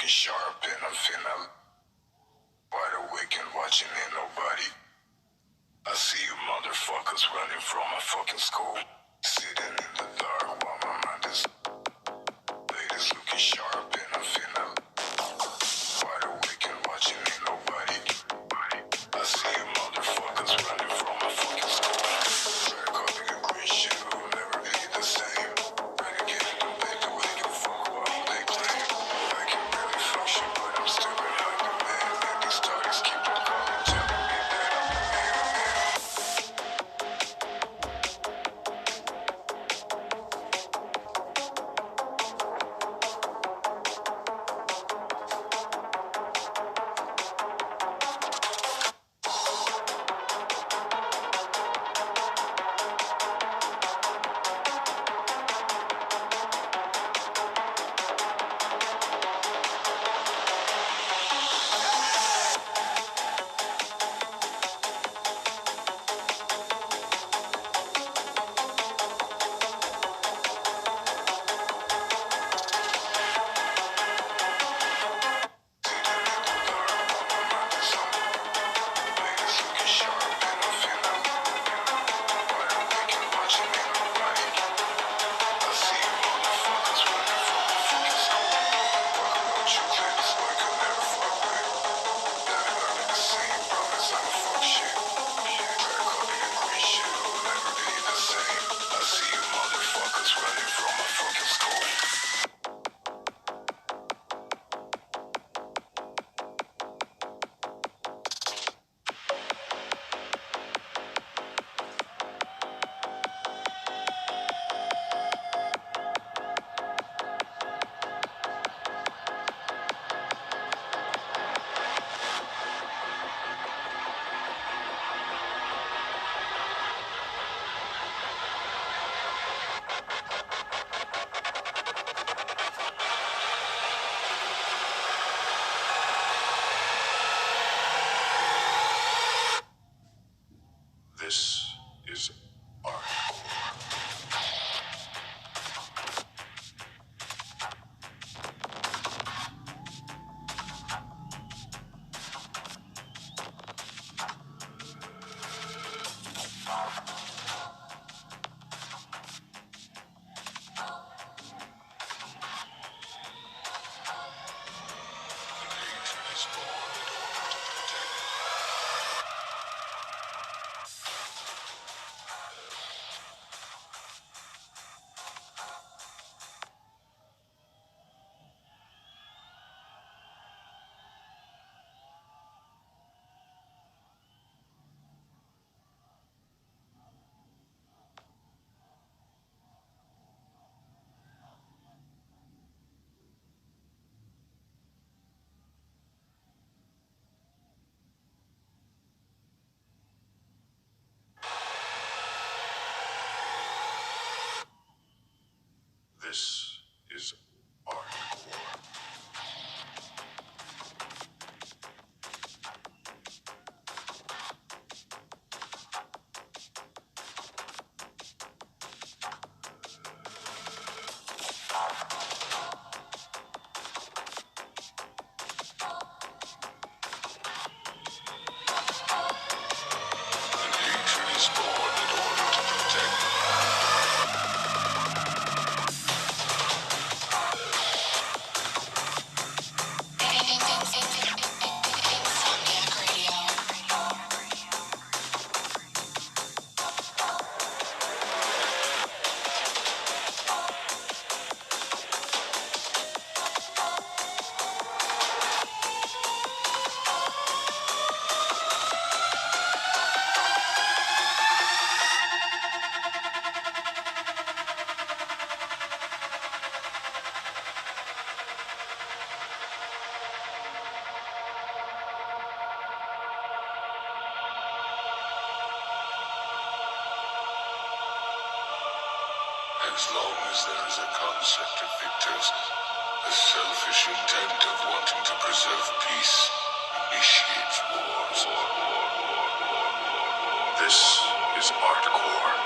looking sharp and I'm finna wide awake and watching ain't nobody. I see you motherfuckers running from my fucking school. Sitting in the dark while my mind is ladies looking sharp and I'm finna wide awake and watching ain't nobody. I see you motherfuckers running from my fucking school. Red carpet and green shit will never be the same. Renegade don't they do they give a fuck about who they claim. I can barely function but I'm still an hyper man. And these targets keep on calling telling me that I'm the man. This is art. This is hardcore. And hatred is born in order to protect. As long as there is a concept of victors, a selfish intent of wanting to preserve peace initiates wars. This is hardcore.